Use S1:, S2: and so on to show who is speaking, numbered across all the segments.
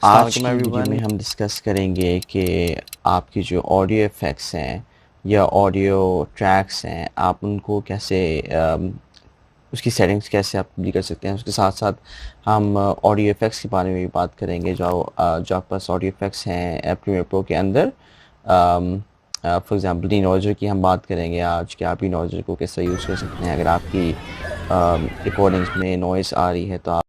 S1: आज की वीडियो में हम डिस्कस करेंगे कि आपकी जो ऑडियो इफ़ेक्ट्स हैं या ऑडियो ट्रैक्स हैं, आप उनको कैसे उसकी सेटिंग्स कैसे आप भी कर सकते हैं। उसके साथ साथ हम ऑडियो इफ़ेक्ट्स के बारे में भी बात करेंगे। जो आपके पास ऑडियो इफ़ेक्ट्स हैं प्रीमियर प्रो के अंदर, फॉर एग्जांपल डिनॉइज़र की हम बात करेंगे आज कि आप डिनॉइज़र को कैसे यूज़ कर सकते हैं। अगर आपकी रिकॉर्डिंग्स में नॉइज़ आ रही है तो आप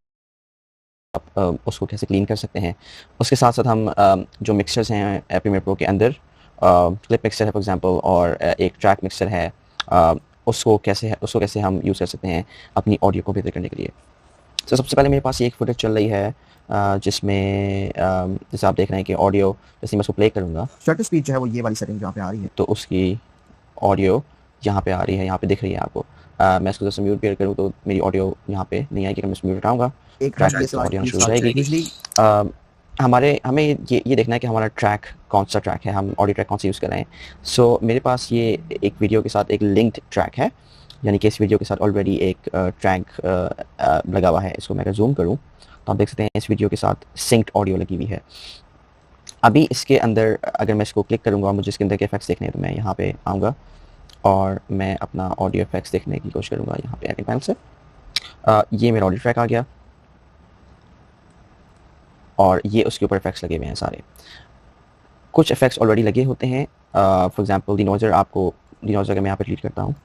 S1: उसको कैसे क्लीन कर सकते हैं। उसके साथ साथ हम जो मिक्सर्स हैं प्रीमियर प्रो के अंदर, क्लिप मिक्सर है फॉर एग्जांपल, और एक ट्रैक मिक्सर है, उसको कैसे हम यूज़ कर सकते हैं अपनी ऑडियो को बेहतर करने के लिए। तो सबसे पहले मेरे पास ये एक फुटेज चल रही है जिसमें जैसे आप देख रहे हैं कि ऑडियो, जैसे मैं उसको प्ले करूँगा
S2: शटर स्पीड जो है वो ये वाली सेटिंग जहाँ पे आ रही है,
S1: तो उसकी ऑडियो यहाँ पे आ रही है, यहाँ पे दिख रही है आपको। मैं इसको जैसे म्यूट पेयर करूँ तो मेरी ऑडियो यहाँ पे नहीं आएगी। मैं म्यूट हटाऊँगा,
S2: एक
S1: ट्रैक
S2: ट्रैक
S1: ऑडियो शुरू हो जाएगी।
S2: यूजुअली
S1: हमें ये देखना है कि हमारा ट्रैक कौन सा ट्रैक है, हम ऑडियो ट्रैक कौन सा यूज़ कर रहे हैं। सो मेरे पास ये एक वीडियो के साथ एक लिंक्ड ट्रैक है, यानी कि इस वीडियो के साथ ऑलरेडी एक ट्रैक लगा हुआ है। इसको मैं अगर जूम करूँ तो आप देख सकते हैं इस वीडियो के साथ सिंक्ड ऑडियो लगी हुई है। अभी इसके अंदर अगर मैं इसको क्लिक करूँगा और मुझे इसके अंदर के इफेक्ट्स देखने हैं तो मैं यहाँ पे आऊँगा और मैं अपना ऑडियो इफेक्ट्स देखने की कोशिश करूँगा यहाँ पे एडिटिंग पैनल से। ये मेरा ऑडियो ट्रैक आ गया और ये उसके ऊपर इफेक्ट्स लगे हुए हैं सारे। कुछ इफेक्ट्स ऑलरेडी लगे होते हैं, फॉर एग्जांपल डिनॉइज़र अगर मैं यहाँ पे क्लिक करता हूँ,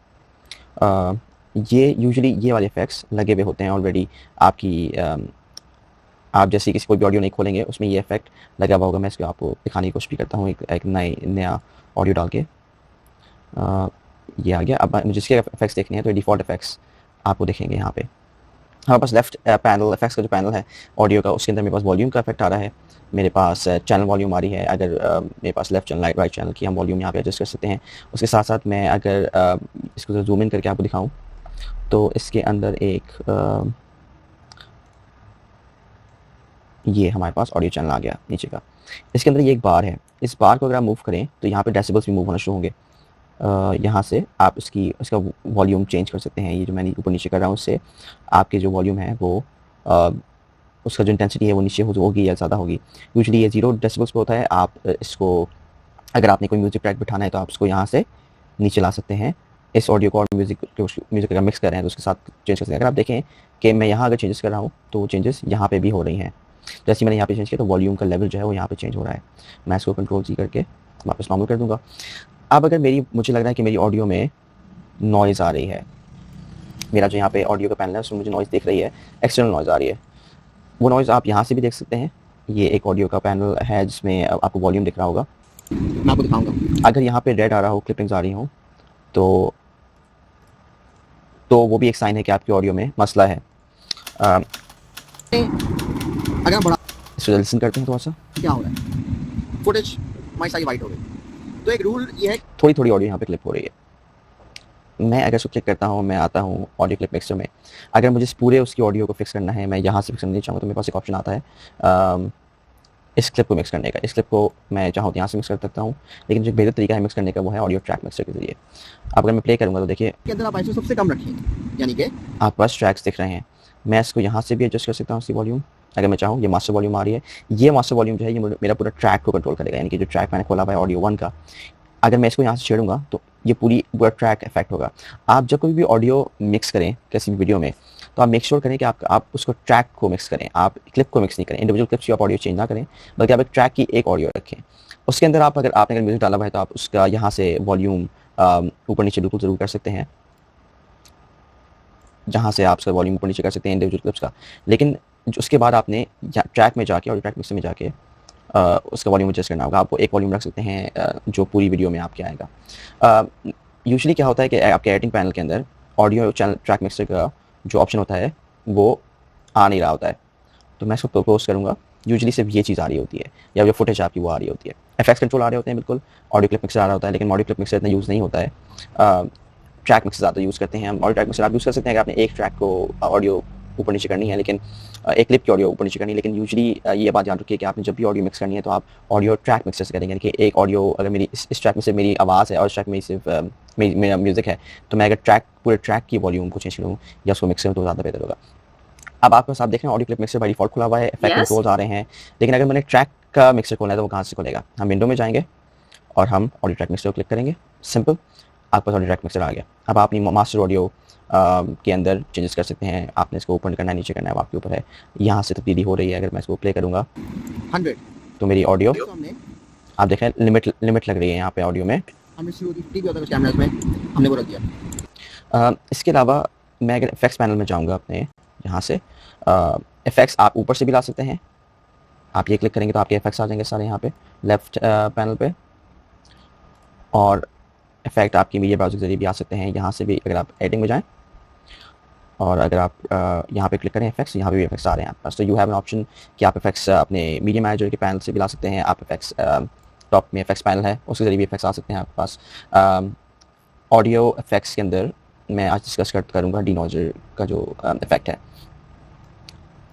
S1: ये यूजुअली ये वाले इफेक्ट्स लगे हुए होते हैं ऑलरेडी आपकी। आप जैसे किसी कोई भी ऑडियो नहीं खोलेंगे उसमें ये इफेक्ट लगा हुआ होगा। मैं इसको आपको दिखाने की कोशिश भी करता हूँ, एक नया ऑडियो डाल के। ये आ गया। अब मुझे इसके इफेक्ट्स देखने हैं तो डिफ़ॉल्ट इफेक्ट्स आपको दिखेंगे यहाँ पे। हमारे पास लेफ्ट पैनल इफेक्ट्स का जो पैनल है ऑडियो का, उसके अंदर मेरे पास वॉल्यूम का इफेक्ट आ रहा है, मेरे पास चैनल वॉल्यूम आ रही है। अगर मेरे पास लेफ्ट चैनल राइट चैनल की हम वॉल्यूम यहाँ पे एडजस्ट कर सकते हैं। उसके साथ साथ मैं अगर इसको जूम इन करके आपको दिखाऊँ तो इसके अंदर एक ये हमारे पास ऑडियो चैनल आ गया नीचे का। इसके अंदर ये एक बार है, इस बार को अगर आप मूव करें तो यहाँ पे डेसिबल्स भी मूव होना शुरू होंगे। यहाँ से आप इसका वॉल्यूम चेंज कर सकते हैं। ये जो मैं ऊपर नीचे कर रहा हूँ उससे आपकी जो वॉल्यूम है वो उसका जो इंटेंसिटी है वो नीचे होगी या ज़्यादा होगी। यूजुअली ये 0 डेसिबल्स पे होता है। आप इसको अगर आपने कोई म्यूज़िक ट्रैक बिठाना है तो आप इसको यहाँ से नीचे ला सकते हैं। इस ऑडियो को और म्यूज़िक अगर मिक्स कर रहे हैं तो उसके साथ चेंज कर सकते हैं। अगर आप देखें कि मैं यहाँ अगर चेंजेस कर रहा हूँ तो वो चेंजेस यहाँ पे भी हो रही हैं। जैसे मैंने यहाँ पे चेंज किया तो वॉल्यूम का लेवल जो है वो यहाँ पे चेंज हो रहा है। मैं इसको कंट्रोल C करके वापस नॉर्मल कर दूँगा। अब अगर मुझे लग रहा है कि मेरी ऑडियो में नॉइज़ आ रही है, मेरा जो यहाँ पे ऑडियो का पैनल है उसमें मुझे नॉइज़ दिख रही है, एक्सटर्नल नॉइज़ आ रही है। वो नॉइज़ आप यहाँ से भी देख सकते हैं। ये एक ऑडियो का पैनल है जिसमें आपको वॉल्यूम दिख रहा होगा।
S2: मैं आपको दिखाऊंगा।
S1: अगर यहाँ पे रेड आ रहा हो, क्लिपिंग्स आ रही हों तो वो भी एक साइन है कि आपकी ऑडियो में मसला है।
S2: अगर हम बड़ा
S1: इसको लिसन करते हैं थोड़ा सा,
S2: क्या हो रहा है, फुटेज हमारी सारी वाइट हो गई। तो एक रूल ये है,
S1: थोड़ी थोड़ी ऑडियो यहाँ पे क्लिप हो रही है। मैं अगर इसको क्लिक करता हूँ, मैं आता हूँ ऑडियो क्लिप मिक्सर में। अगर मुझे पूरे उसकी ऑडियो को फिक्स करना है, मैं यहाँ से फिक्स करना नहीं चाहूँगा तो मेरे पास एक ऑप्शन आता है इस क्लिप को मिक्स करने का। इस क्लिप को मैं चाहूँ तो यहाँ से मिक्स कर सकता हूँ, लेकिन जो बेहतर तरीका है मिक्स करने का वो है ऑडियो ट्रैक मिक्सर के जरिए। अब अगर मैं प्ले करूँगा तो देखिए
S2: के अंदर आप ISO सबसे कम रखेंगे, यानी कि
S1: आपके पास ट्रैक्स दिख रहे हैं। मैं इसको यहाँ से भी एडजस्ट कर सकता हूँ इसकी वॉल्यूम। अगर मैं चाहूँ, ये मास्टर वॉल्यूम आ रही है, ये मास्टर वॉल्यूम जो है ये मेरा पूरा ट्रैक को कंट्रोल करेगा, यानी कि जो ट्रैक मैंने खोला हुआ है ऑडियो 1 का। अगर मैं इसको यहाँ से छेड़ूंगा तो ये पूरा ट्रैक इफेक्ट होगा। आप जब कोई भी ऑडियो मिक्स करें किसी भी वीडियो में तो आप मेक श्योर करें कि आप उसको ट्रैक को मिक्स करें, आप क्लिप को मिक्स नहीं करें। इंडिविजुअल क्लिप्स की आप ऑडियो चेंज ना करें, बल्कि आप एक ट्रैक की एक ऑडियो रखें। उसके अंदर अगर आपने म्यूजिक डाला हुआ है तो आप उसका यहाँ से वॉल्यूम ऊपर नीचे बिल्कुल ज़रूर कर सकते हैं, जहाँ से आप उसका वॉल्यूम ऊपर नीचे कर सकते हैं इंडिविजुअल क्लिप्स का। लेकिन उसके बाद आपने ट्रैक में जाके और ट्रैक मिक्सर में जाके उसका वॉल्यूम एडजस्ट करना होगा। आपको एक वॉल्यूम रख सकते हैं जो पूरी वीडियो में आपके आएगा। यूजुअली क्या होता है कि आपके एडिटिंग पैनल के अंदर ऑडियो चैनल ट्रैक मिक्सर का जो ऑप्शन होता है वो आ नहीं रहा होता है, तो मैं इसको प्रपोज करूँगा। यूजुअली सिर्फ ये चीज़ आ रही होती है, या जो फुटेज आपकी वो आ रही होती है। एफएक्स कंट्रोल आ रहे होते हैं बिल्कुल, ऑडियो क्लिप मिक्सर आ रहा होता है, लेकिन ऑडियो क्लिप मिक्सर इतना यूज़ नहीं होता है। ट्रैक मिक्सर ज़्यादा यूज़ करते हैं हम। ऑडियो ट्रैक मिक्सर आप यूज़ कर सकते हैं अगर आपने एक ट्रैक को ऑडियो ऊपर नीचे करनी है, लेकिन एक क्लिप की ऑडियो ऊपर नीचे करनी है। लेकिन यूजुअली ये बात याद रखिए कि आपने जब भी ऑडियो मिक्स करनी है तो आप ऑडियो ट्रैक मिक्सर से करेंगे, यानी कि एक ऑडियो अगर मेरी इस ट्रैक में सिर्फ मेरी आवाज़ है और इस ट्रैक में सिर्फ मेरा म्यूज़िक है, तो मैं अगर पूरे ट्रैक की वॉल्यूम को चेंज करूँ या उसको मिक्स करूँ तो ज़्यादा बेहतर होगा। अब आपके पास आप देख रहे हैं audio clip mixer by default खुला हुआ है, इफेक्ट
S3: Yes.
S1: कंट्रोल्स आ रहे हैं, लेकिन अगर मैंने ट्रैक का मिक्सर खोलना है तो वो कहाँ से खुलेगा? हम विंडो में जाएंगे और हम ऑडियो ट्रैक मिक्सर को क्लिक करेंगे, सिंपल, आपके पास ऑडियो ट्रैक मिक्सर आ गया। अब आप अपनी मास्टर ऑडियो के अंदर चेंजेस कर सकते हैं, आपने इसको ऊपर करना है नीचे करना है वो आपके ऊपर है। यहाँ से तब्दीली हो रही है, अगर मैं इसको प्ले करूँगा
S2: 100
S1: तो मेरी ऑडियो
S2: तो हमने
S1: आप देख रहे हैं लिमिट लग रही है यहाँ पे ऑडियो में।
S2: 100 शुरू होती भी होता है कैमरास में, हमने वो रख दिया।
S1: इसके अलावा मैं अगर इफेक्ट्स पैनल में जाऊँगा अपने यहाँ से, इफेक्ट्स आप ऊपर से भी ला सकते हैं। आप ये क्लिक करेंगे तो आपके इफेक्ट्स आ जाएंगे सारे यहाँ पे लेफ्ट पैनल पे, और इफेक्ट आपकी मीडिया ब्राउज़र के जरिए भी आ सकते हैं। यहाँ से भी अगर आप एडिटिंग में जाएं और अगर आप यहाँ पे क्लिक करें इफेक्ट्स, यहाँ पे भी इफेक्ट्स आ रहे हैं आपके पास। तो यू हैव एन ऑप्शन कि आप इफेक्ट्स अपने मीडिया मैनेजर के पैनल से भी ला सकते हैं। आप इफेक्ट्स टॉप में इफेक्ट्स पैनल है उसके जरिए भी इफेक्ट्स आ सकते हैं आपके पास। ऑडियो इफेक्ट्स के अंदर मैं आज डिस्कस करूँगा डिनॉइजर का जो इफेक्ट है।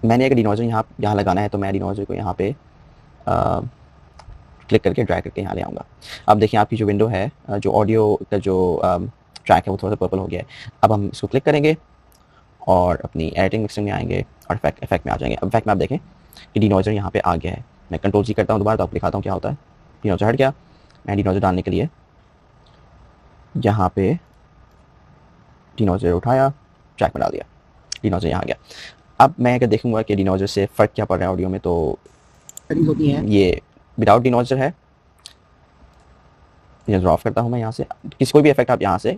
S1: मैंने अगर डिनॉइजर यहाँ लगाना है तो मैं डिनॉइजर को यहाँ पे क्लिक करके ड्रैग करके यहाँ ले आऊँगा। अब देखिए आपकी जो विंडो है, जो ऑडियो का जो ट्रैक है वो थोड़ा सा पर्पल हो गया है। अब हम इसको क्लिक करेंगे और अपनी एडिटिंग मिक्सिंग में आएंगे और इफेक्ट में आ जाएंगे। अब इफेक्ट में आप देखें कि डिनॉइजर यहाँ पे आ गया है। मैं कंट्रोल जी करता हूँ दोबारा तो आपको दिखाता हूँ क्या होता है। डिनॉइजर हट गया। मैं डिनॉइजर डालने के लिए यहाँ पे डिनॉइजर उठाया, ट्रैक में डाल दिया, डिनॉइजर यहाँ आ गया। अब मैं अगर देखूँगा कि डिनॉइजर से फ़र्क क्या पड़ रहा है ऑडियो में, तो
S2: सेटिंग्स होती हैं।
S1: ये विदाउट डिनॉइजर है। डिनॉइजर ऑफ करता हूँ मैं यहाँ से। किसी कोई भी इफेक्ट आप यहाँ से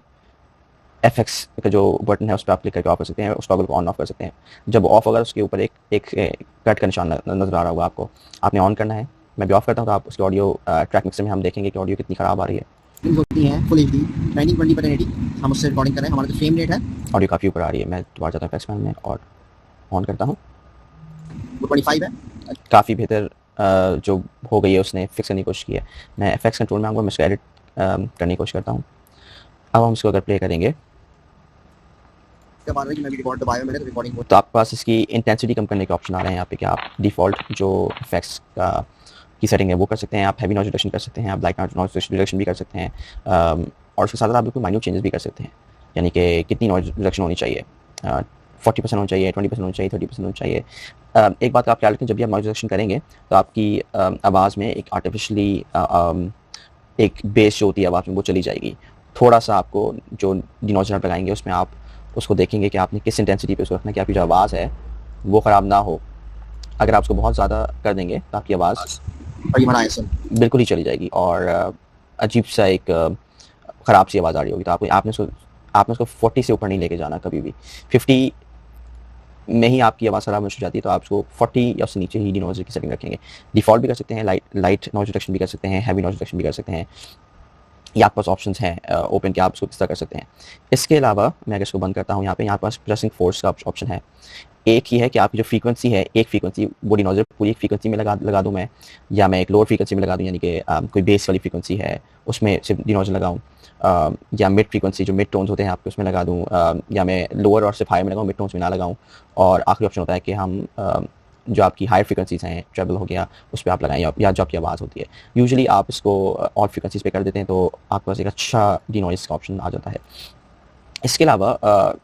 S1: एफएक्स का जो बटन है उस पर आप क्लिक करके ऑफ कर सकते हैं, उस टॉगल को ऑन ऑफ कर सकते हैं। जब ऑफ होगा उसके ऊपर एक कट का निशान नज़र आ रहा होगा आपको, आपने ऑन करना है। मैं भी ऑफ करता हूँ तो आप उसके ऑडियो ट्रैक मिक्सर में हम देखेंगे कि ऑडियो कितनी ख़राब आ रही है।
S2: सेटिंग्स होती हैं फुल एचडी 1920x1080, हम उससे रिकॉर्डिंग कर रहे हैं। हमारा जो फ्रेम रेट है
S1: ऑडियो काफ़ी ऊपर आ रही है। मैं दोबारा जाता हूँ इफेक्ट्स पैनल में और ऑन करता हूँ।
S2: वो 25 है।
S1: काफ़ी बेहतर जो हो गई है उसने फिक्स करने की कोशिश की है। मैं इफेक्ट्स कंट्रोल में आऊँगा, मैं इसको एडिट करने की कोशिश करता हूँ। अब हम इसको अगर प्ले करेंगे
S2: क्या बात है कि मैं भी रिकॉर्ड दबाया मैंने तो रिकॉर्डिंग हो।
S1: तो आपके पास इसकी इंटेंसिटी कम करने के ऑप्शन आ रहे हैं यहाँ पे कि आप डिफ़ॉल्ट जो इफेक्ट्स का की सेटिंग है वो कर सकते हैं। आप हैवी नॉइज़ रिडक्शन कर सकते हैं, आप लाइट नॉइज़ रिडक्शन भी कर सकते हैं, और उसके साथ आप बिल्कुल माइन्यूट चेंजेस भी कर सकते हैं। यानी कि कितनी नॉइज़ रिडक्शन होनी चाहिए, 40% होनी चाहिए, 20% होनी चाहिए, 30% होनी चाहिए। एक बात का आप ख्याल रखें, जब भी आप नॉइज़ रिडक्शन करेंगे तो आपकी आवाज़ में एक आर्टिफिशियली एक बेस जो होती है आवाज़ में वो चली जाएगी। थोड़ा सा आपको जो डिनॉइज़र आप लगाएंगे उसमें आप उसको देखेंगे कि आपने किस इंटेंसिटी पे उसको रखना है कि आपकी जो आवाज़ है वो ख़राब ना हो। अगर आप उसको बहुत ज़्यादा कर देंगे तो आपकी आवाज़
S2: और ये बना है सर
S1: बिल्कुल ही चली जाएगी और अजीब सा एक ख़राब सी आवाज़ आ रही होगी। तो आपने उसको 40 से ऊपर नहीं लेके जाना कभी भी। 50 में ही आपकी आवाज़ ख़राब हो जाती है तो आप उसको 40 या उससे नीचे ही डिनॉइज़र की सेटिंग रखेंगे। डिफ़ॉल्ट भी कर सकते हैं, लाइट नॉइज़ रिडक्शन भी कर सकते हैं, हैवी नॉइज़ रिडक्शन भी कर सकते हैं। ये आपके पास ऑप्शंस हैं ओपन के, आप उसको किस तरह कर सकते हैं। इसके अलावा मैं अगर इसको बंद करता हूँ, यहाँ पे पास प्रेसिंग फोर्स का ऑप्शन है। एक ही है कि आपकी जो फ्रीक्वेंसी है, एक फ्रीक्वेंसी वो डिनॉइज़र पूरी एक फ्रीक्वेंसी में लगा दूँ मैं, या मैं एक लोअर फ्रीक्वेंसी में लगा दूँ, यानी कि कोई बेस वाली फ्रीक्वेंसी है उसमें सिर्फ डिनॉइज़र लगाऊँ, या मिड फ्रीक्वेंसी जो मिड टोन्स होते हैं आपके उसमें लगा दूँ, या मैं लोअर और सिर्फ हाई में लगाऊँ, मिड टोन्स में ना लगाऊँ। और आखिरी ऑप्शन होता है कि हम जो आपकी हाई फ्रीक्वेंसीज हैं, ट्रेबल हो गया, उस पर आप लगाएं, या जो आपकी आवाज़ होती है। यूजुअली आप इसको ऑल फ्रीक्वेंसीज पे कर देते हैं तो आपके पास एक अच्छा डिनॉइज़ का ऑप्शन आ जाता है। इसके अलावा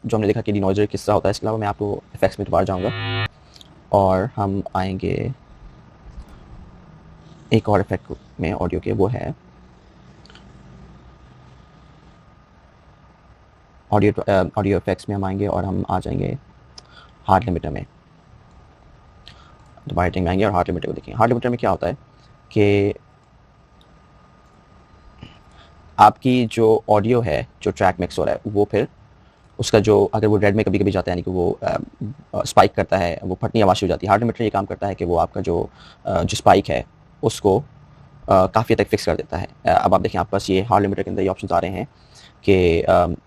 S1: जो हमने देखा कि डिनॉइज़र किस तरह होता है, इसके अलावा मैं आपको इफेक्ट्स में दोबारा जाऊँगा और हम आएंगे एक और इफेक्ट में ऑडियो के, वो है ऑडियो इफेक्ट्स में हम आएंगे और हम आ जाएंगे हार्ड लिमिटर में। दोबारा एडिटिंग में आएंगे और हार्ड लिमिटर को देखेंगे। हार्ड लिमिटर में क्या होता है कि आपकी जो ऑडियो है, जो ट्रैक मिक्स हो रहा है, वो फिर उसका जो अगर वो रेड में कभी कभी जाता है, यानी कि वो स्पाइक करता है, वो फटनी आवाज़ हो जाती है। हार्ड लिमिटर ये काम करता है कि वो आपका जो स्पाइक है उसको काफ़ी हद तक फिक्स कर देता है। अब आप देखें आपके पास ये हार्ड लिमिटर के अंदर ये ऑप्शन आ रहे हैं कि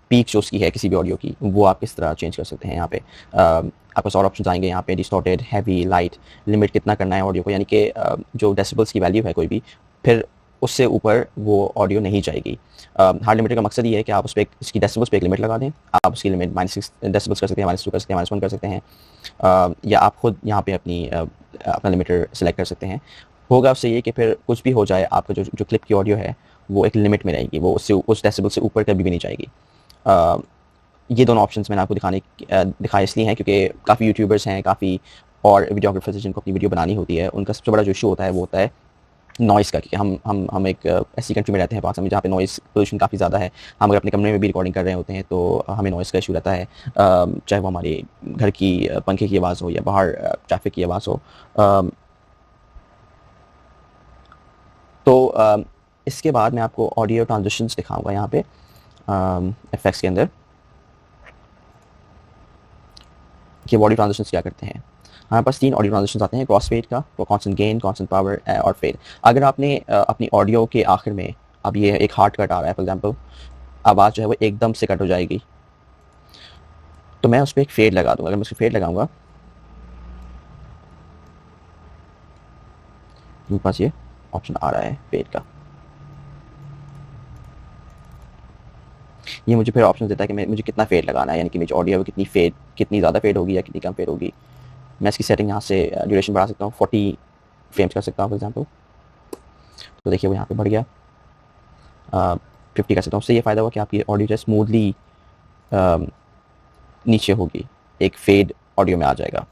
S1: पीक जो उसकी है किसी भी ऑडियो की, वो आप किस तरह चेंज कर सकते हैं। यहाँ पे आपके पास और ऑप्शन आएंगे, यहाँ पे डिस्टॉर्टेड, हैवी, लाइट, लिमिट कितना करना है ऑडियो को, यानी कि जो डेसिबल्स की वैल्यू है कोई भी, फिर उससे ऊपर वो ऑडियो नहीं जाएगी। हार्ड लिमिटर का मकसद ये है कि आप उस पर इसकी डेसिबल्स पे एक लिमिट लगा दें। आप उसकी लिमिट -6 डेसिबल्स कर सकते हैं, -2 कर सकते हैं, -1 कर सकते हैं, या आप खुद यहाँ पे अपना लिमिटर सेलेक्ट कर सकते हैं। होगा उससे ये कि फिर कुछ भी हो जाए, आपका जो क्लिप की ऑडियो है वो एक लिमिट में रहेगी, वो उससे उस डेसिबल से ऊपर कभी भी नहीं जाएगी। ये दोनों ऑप्शंस मैंने आपको दिखाए इसलिए हैं क्योंकि काफ़ी यूट्यूबर्स हैं, काफ़ी और वीडियोग्राफर्स हैं जिनको अपनी वीडियो बनानी होती है, उनका सबसे बड़ा जो इशू होता है वो होता है नॉइज़ का, क्योंकि हम एक ऐसी कंट्री में रहते हैं पाकिस्तान में जहाँ पे नॉइज़ पोल्यूशन काफ़ी ज़्यादा है। हम अगर अपने कमरे में भी रिकॉर्डिंग कर रहे होते हैं तो हमें नॉइज़ का इशू रहता है, चाहे वो हमारे घर की पंखे की आवाज़ हो या बाहर ट्रैफिक की आवाज़ हो। तो इसके बाद मैं आपको ऑडियो ट्रांजिशंस दिखाऊंगा यहाँ पे इफेक्ट्स के अंदर कि ऑडियो ट्रांजिशंस क्या करते हैं। हमारे पास 3 ऑडियो ट्रांजिशंस आते हैं, क्रॉस फेड का, कांस्टेंट गेन, कांस्टेंट पावर और फेड। अगर आपने अपनी ऑडियो के आखिर में अब ये एक हार्ड कट आ रहा है फॉर एग्जांपल, आवाज़ जो है वो एकदम से कट हो जाएगी, तो मैं उस पर एक फेड लगा दूंगा। अगर मैं उस पर फेड लगाऊंगा मेरे पास ये ऑप्शन आ रहा है फेड का, ये मुझे फिर ऑप्शन देता है कि मुझे कितना फेड लगाना है, यानी कि मेरी ऑडियो कितनी ज़्यादा फेड होगी या कितनी कम फेड होगी। मैं इसकी सेटिंग यहाँ से ड्यूरेशन बढ़ा सकता हूँ, 40 फ्रेम्स कर सकता हूँ फॉर एग्जांपल। तो देखिए वो यहाँ पे बढ़ गया, 50 कर सकता हूँ। उससे ये फ़ायदा हुआ कि आपकी ऑडियो जो है स्मूथली नीचे होगी, एक फेड ऑडियो में आ जाएगा।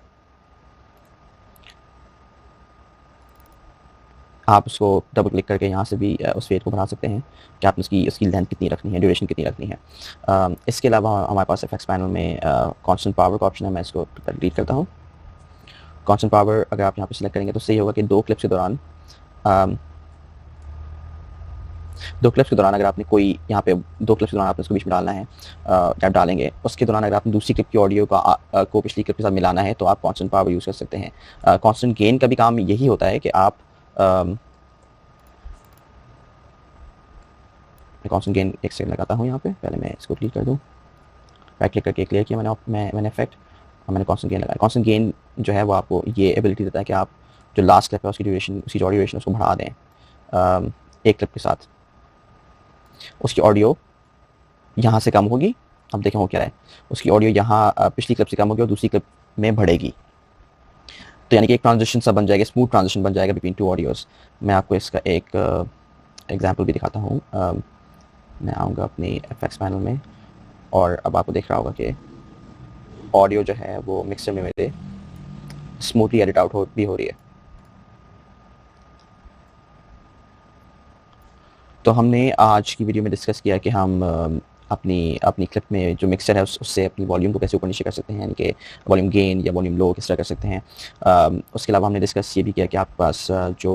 S1: आप उसको डबल क्लिक करके यहाँ से भी उस फेड को बढ़ा सकते हैं कि आपने उसकी लेंथ कितनी रखनी है, ड्यूरेशन कितनी रखनी है। इसके अलावा हमारे पास इफेक्ट्स पैनल में कांस्टेंट पावर का ऑप्शन है, मैं इसको डिलीट करता हूँ। कांस्टेंट पावर अगर आप यहाँ पे सिलेक्ट करेंगे तो सही होगा कि दो क्लिप्स के दौरान अगर आपने कोई यहाँ पे 2 क्लिप्स के दौरान आपने उसको बीच में डालना है, टैप डालेंगे, उसके दौरान अगर आपने दूसरी क्लिप की ऑडियो को पिछली क्लिप के साथ मिलाना है तो आप कांस्टेंट पावर यूज़ कर सकते हैं। कांस्टेंट गेन का भी काम यही होता है कि आप कांस्टेंट गेन एक सेकंड लगाता हूँ यहाँ पे, पहले मैं इसको क्लियर कर दूँ, राइट क्लिक करके क्लियर किया मैंने इफेक्ट और मैंने कांस्टेंट गेन लगाया। कांस्टेंट गेन जो है वो आपको ये एबिलिटी देता है कि आप जो लास्ट क्लिप है उसकी ऑडियो ड्यूरेशन उसको बढ़ा दें एक क्लिप के साथ, उसकी ऑडियो यहाँ से कम होगी। अब देखें हो क्या है, उसकी ऑडियो यहाँ पिछली क्लिप से कम होगी और दूसरी क्लिप में बढ़ेगी, तो यानी कि एक ट्रांजिशन सा बन जाएगा, स्मूथ ट्रांजिशन बन जाएगा बिटवीन 2 ऑडियोज़। मैं आपको इसका एक एग्जांपल भी दिखाता हूँ। मैं आऊँगा अपनी इफेक्ट्स पैनल में और अब आपको दिख रहा होगा कि ऑडियो जो है वो मिक्सर में मेरे स्मूथली एडिट आउट भी हो रही है। तो हमने आज की वीडियो में डिस्कस किया कि हम अपनी क्लिप में जो मिक्सर है उससे अपनी वॉल्यूम को कैसे ऊपर नीचे कर सकते हैं, यानी कि वॉल्यूम गेन या वॉल्यूम लो किस तरह कर सकते हैं। उसके अलावा हमने डिस्कस ये भी किया कि आपके पास जो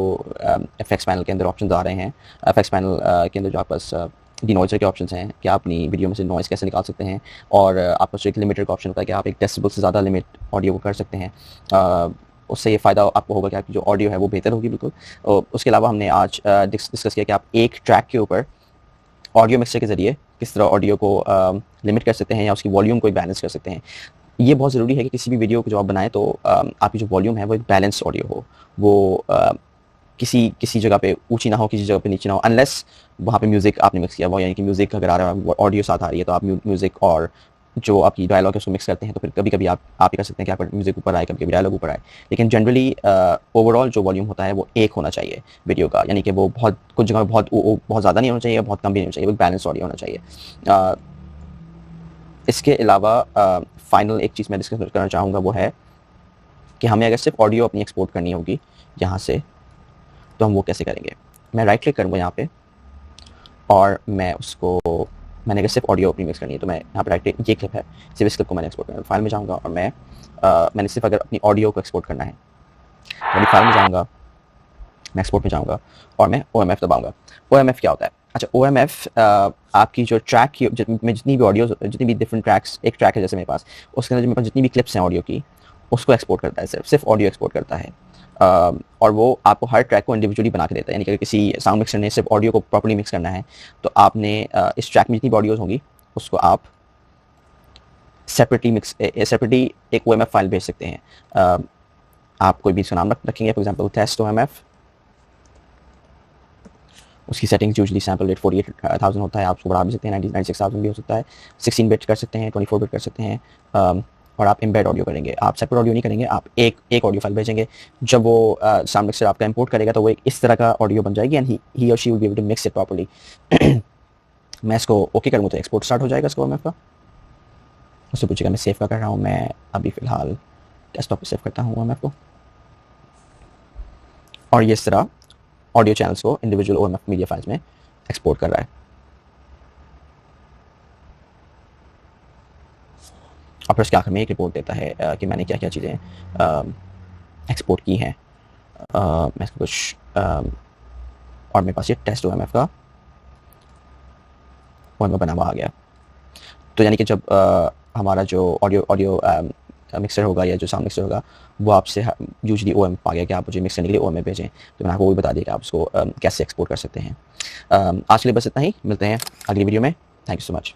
S1: इफेक्ट्स पैनल के अंदर ऑप्शन आ रहे हैं, इफेक्ट्स पैनल के अंदर जो आपके पास डिनॉइजर के ऑप्शंस हैं कि आप अपनी वीडियो में से नॉइज़ कैसे निकाल सकते हैं, और आपके पास एक लिमिटर का ऑप्शन होता है कि आप 1 डेसिबल से ज़्यादा लिमिट ऑडियो को कर सकते हैं। उससे ये फ़ायदा आपको होगा कि आपकी जो ऑडियो है वो बेहतर होगी बिल्कुल। उसके अलावा हमने आज डिस्कस किया कि आप एक ट्रैक के ऊपर ऑडियो मिक्सर के ज़रिए किस तरह ऑडियो को लिमिट कर सकते हैं या उसकी वॉल्यूम को बैलेंस कर सकते हैं। ये बहुत ज़रूरी है कि किसी भी वीडियो को जो आप बनाएं तो आपकी जो वॉल्यूम है वो एक बैलेंस ऑडियो हो, वो किसी जगह पे ऊंची ना हो, किसी जगह पे नीचे ना हो, अनलेस वहाँ पे म्यूज़िक आपने मिक्स किया हुआ, यानी कि म्यूज़िक अगर आ रहा है ऑडियो साथ आ रही है तो आप म्यूज़िक और जो आपकी डायलॉग है उसको मिक्स करते हैं, तो फिर कभी कभी आप ही कर सकते हैं कि आपका म्यूज़िक ऊपर आए, कभी कभी डायलॉग ऊपर आए। लेकिन जनरली ओवरऑल जो वॉल्यूम होता है वो एक होना चाहिए वीडियो का, यानी कि वो कुछ जगह बहुत ज़्यादा नहीं होना चाहिए, बहुत कम भी नहीं होना चाहिए, वो बैलेंस ऑडियो होना चाहिए। इसके अलावा फाइनल एक चीज़ मैं डिस्कस करना चाहूँगा वो है कि हमें अगर सिर्फ ऑडियो अपनी एक्सपोर्ट करनी होगी यहाँ से, तो हम वो कैसे करेंगे। मैं राइट क्लिक करूँगा यहाँ पे और मैंने अगर सिर्फ ऑडियो अपनी मिक्स करनी है तो मैं यहाँ पर राइट क्लिक, ये क्लिप है, सिर्फ इस क्लिप को मैंने एक्सपोर्ट करना है, फाइल में जाऊँगा और मैंने सिर्फ अगर अपनी ऑडियो को एक्सपोर्ट करना है तो अपनी फाइल में जाऊँगा, मैं एक्सपोर्ट में जाऊँगा और मैं OMF दबाऊँगा। OMF क्या होता है? अच्छा, OMF आपकी जो ट्रैक की जितनी भी ऑडियो, जितनी भी डिफरेंट ट्रैक्स, एक ट्रैक है जैसे मेरे पास, उसके अंदर मेरे पास जितनी भी क्लिप्स हैं ऑडियो की, उसको एक्सपोर्ट करता है, सिर्फ ऑडियो एक्सपोर्ट करता है। और वो आपको हर ट्रैक को इंडिविजुअली बना के देता है, यानी कि अगर किसी साउंड मिक्सर ने सिर्फ ऑडियो को प्रॉपर्ली मिक्स करना है तो आपने इस ट्रैक में जितनी भी ऑडियोज़ होंगी उसको आप सेपरेटली एक OMF फाइल भेज सकते हैं। आप कोई भी इसका नाम रखेंगे, फॉर एग्जांपल टेस्ट OMF, उसकी सेटिंग्स यूजुअली सैम्पल रेट 48,000 होता है, आप उसको बढ़ा भी सकते हैं, 96,000 भी हो सकता है, 16 बिट कर सकते हैं, 24 बिट कर सकते हैं। और आप एम्बेड ऑडियो करेंगे, आप सेपरेट ऑडियो नहीं करेंगे, आप एक ऑडियो फाइल भेजेंगे। जब वो साउंड मिक्सर आपका इंपोर्ट करेगा तो वो एक इस तरह का ऑडियो बन जाएगी एंड ही और she will be able to mix it properly. मैं इसको ओके करूँगा तो एक्सपोर्ट स्टार्ट हो जाएगा इसको OMF का। उससे पूछेगा मैं सेव का कर रहा हूँ, मैं अभी फ़िलहाल डेस्कटॉप पे सेव करता हूँ OMF को। और ये इस तरह ऑडियो चैनल्स को इंडिविजुअल OMF मीडिया फाइल्स में एक्सपोर्ट कर रहा है। और फिर उसके आखिर में एक रिपोर्ट देता है कि मैंने क्या क्या चीज़ें एक्सपोर्ट की हैं। मैं इसको कुछ और मेरे पास ये टेस्ट OMF का OMF बना हुआ आ गया। तो यानी कि जब हमारा जो ऑडियो ऑडियो मिक्सर होगा या जो साउंड मिक्सर होगा वो आपसे यूजली OMF आ गया कि आप मुझे मिक्स करने के लिए OMF भेजें, तो मैंने आपको वो भी बता दिया कि आप उसको कैसे एक्सपोर्ट कर सकते हैं। आज के लिए बस इतना ही, मिलते हैं अगली वीडियो में। Thank you so much.